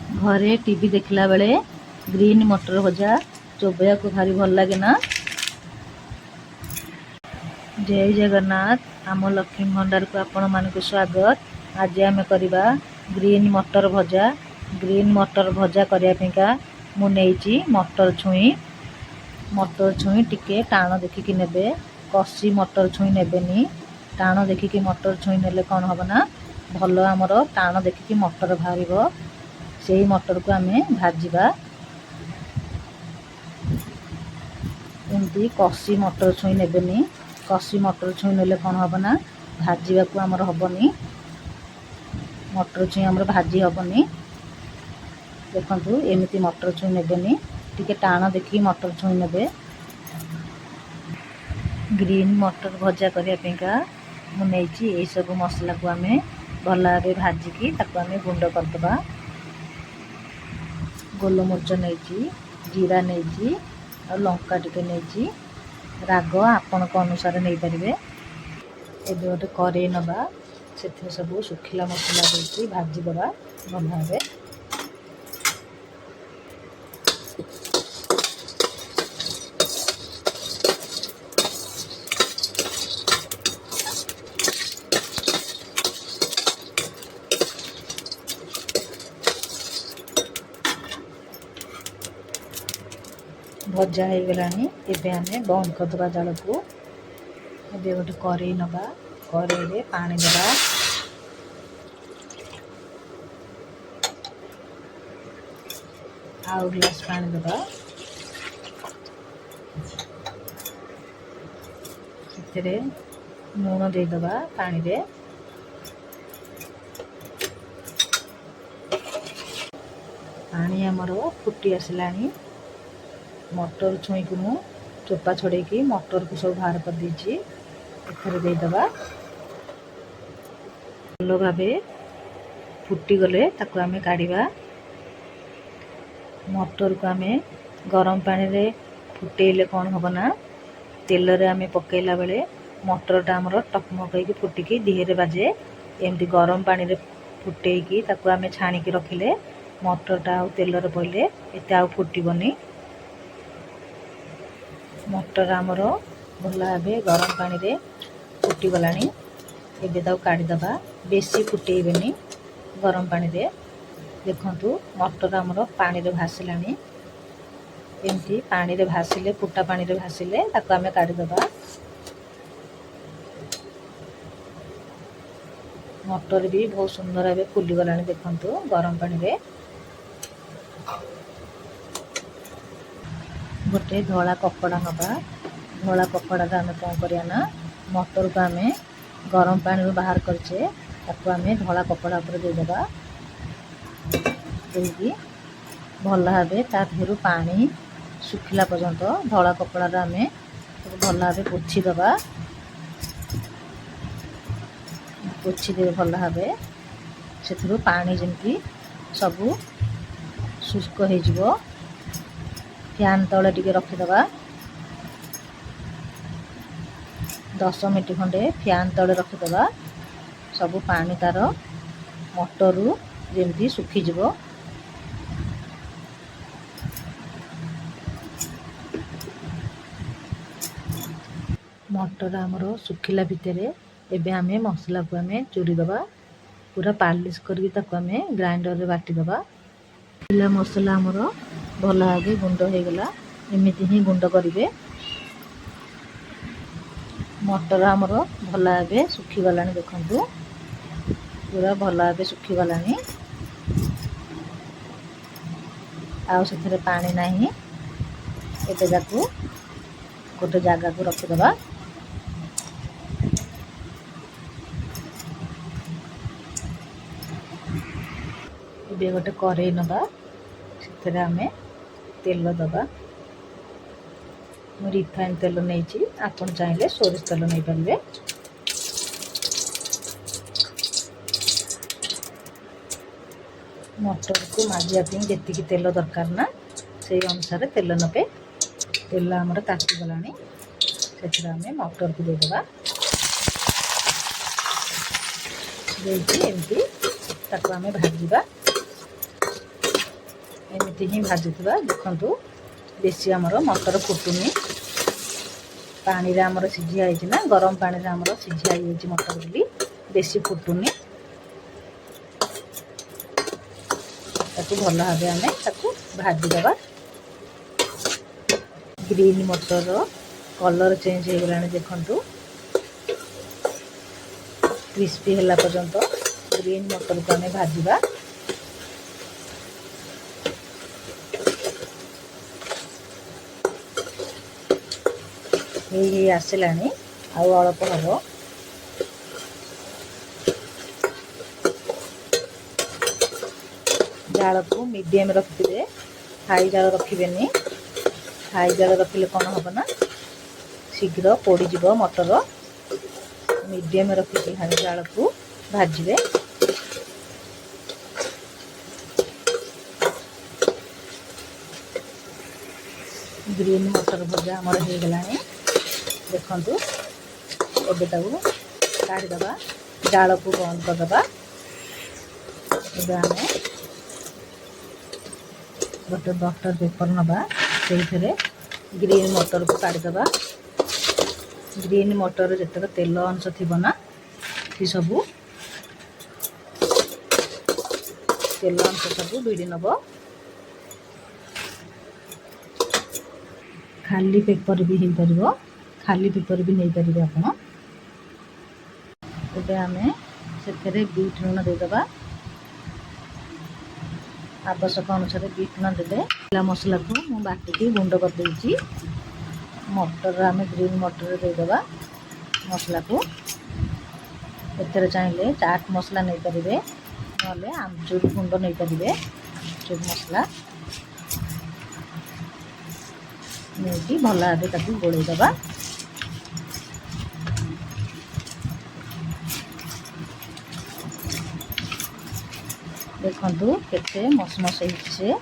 घरे टीवी देखला बेले ग्रीन मटर भजा चोबया को भारी भल लगे ना। जय जगन्नाथ। आम लक्ष्मी भंडार को आपण मानक स्वागत। आज आम करवा ग्रीन मटर भजा। ग्रीन मटर भजा करने मु नहीं मटर छुई टिके टाण देखिकी नेबे। कसी मटर छुई नेबेनी। टाण देखिकी मटर छुई नेले कौन हम ना भल आमर टाण देखिकी मटर बाहर से मटर को आम भाजवा। एमती कसी मटर छुई नेबेनी। कसी मटर छुई नेले कौन हम ना भाजवा को आमर हबनी। मटर छुई आमर भाजी हबनी। देखंतु एमती मटर छुई नेबेनी। टिके टाण देखिकी मटर छुई नेबे। ग्रीन मटर भजा करने मुझे सब मसला को आम भल भाव भाजिकी आम गुंड करदे। गोलमरिच नहीं, जीरा नहीं, और लंका टिके नहीं। राग आपण अनुसार नहीं पारे। एबे गोटे कड़े नवा से सब सुखिला मसला देती भाजीदे भल भाव। भजा हो गलानी। एबे आमे बंद करदे जाल को। एबे गोटे कड़े नवा। कड़े रे पानी देवा। आउ गिलास पानी देवा। से लुण देदेवा पानी रे। पानी आमर फुटी आसलानी। मटर छुई को मु चोपा छड़े की मटर को सब बाहर कर दीची। एथरे देदेवा। भल भाव फुटी गले ताको आमे काढ़ीबा। मटर को आमे गरम पानी रे फुटेले कौन हम ना तेल रे आमे पकेला बेले मटरटा आमर टकमकई फुटिकी दिहरे बाजे। एमती गरम पानी रे फुटेकी ताको आमे छाणिकी रखिले मटरटा आउ तेल रे पइले एते आउ फुटिबनी। मटर आमर भल भाव गरम पानी रे फुटी गलानी। एबे ताऊ काढ़ीदबा। बेसी फुटेबेनी गरम पानी रे। देखंतु मटर आमर पानी रे भासिलानी। एमती पानी रे भासिले फुटा पानी रे भासिले ताको आमे काढ़ीदबा। मटर भी बहुत सुंदर भाव फुली गलानी। देखंतु गरम पानी रे। गोटे धला कपड़ा नवा। धला कपड़ा आम कौन करना मटर को आम गरम पानी बाहर करचे ताको आम धला कपड़ा पर देदेबा। देकी भल भाव तार पानी सुखिला पर्यंत धला कपड़ा आम भल भाव पोछीदबा। पोछीदे भल भाव से पानी जमी सबू शुष्क हो। फैन तले टिके रखिदबा। 10 मिनट खंडे फैन तले रखिदबा। सबू पानी तार मटरू जमी सुखीज। मटर आमर सुखिला भितर एबे आमे मसला को आमे चूरीदबा। पूरा पालिश करके आम ग्राइंडर रे बाटीदबा। मसला आमर भल भाव गुंड हो गला। एमती ही गुंड करेंगे। मटर आमर भल भाव सुखीगला। देखंतु पूरा भल भाव सुखीगला। आउ से पानी नहीं। एबे जाकू गोटे जगह को रखिदबा। एबे गोटे कड़े नवा। से आम तेल दबा। मु रिफाइन तेल नहीं। आपन चाहिए सोरिष तेल नहीं पारे। मटर को माजिया जी तेल दरकार ना से अनुसार तेल नबे। तेल आमर तातीगला। से आम मटर को देदेबा। एमती आम भाजवा। एमती ही भाजुवा देखु बेसी आमर मटर फुटुनी पानी रे आमर सिझी आइछि ना गरम पानी रे आमर सिझी आइ छि मटर बोली बेसी फुटुनी ताकू भल भाबे आमे ताकू भाजी दबा ग्रीन मटर कलर चेंज हो गलानी देखंतु क्रिस्पी होला पर्यंत ग्रीन मटर को आमे भाजीबा ये आसलानी आउ अल्प हम जाल को मीडियम रखिए हाई जाल रखिबेनी हाई जाल रखिले कौन हम ना शीघ्र पोड़ीज मटर मीडियम रखिए हाई जाल को भाजिबे ग्रीन मटर भजा आमर हो गलानी देखंतु एबे ताकू काढ़ी दबा जाल को बंद कर दबा एबे आमे गोटे बटर पेपर नबा से ग्रीन मटर को काढ़ी दबा ग्रीन मटर जतक तेल अंश थी ना सी सबू तेल अंश सब भिड़ी नब खाली पेपर भी हो पार खाली पेपर भी नहीं पारे आप आमे से बीट लुण देदबा आवश्यक अनुसार बीट लुण देदे मसला को मु बाटिकी गुंड कर देछि मटर आमे ग्रीन मटर देदबा मसला को एथरे चाहिए चाट मसला नहीं पारे नले आमचूर गुंड नहीं पारे आमचूर मसला नहीं भल भाव ताकू गोल दबा देखंतु केते मसमस से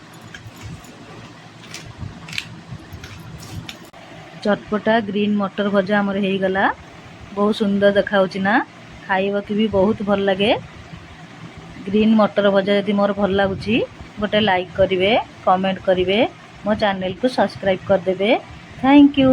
चटपटा ग्रीन मटर भजा आमर हो गला बहुत सुंदर देखाउछि ना खाइबा की भी बहुत भल लगे ग्रीन मटर भजा यदि मोर भल लागुछि गोटे लाइक करिवे कमेंट करिवे मो चैनल को सब्सक्राइब कर देबे थैंक यू।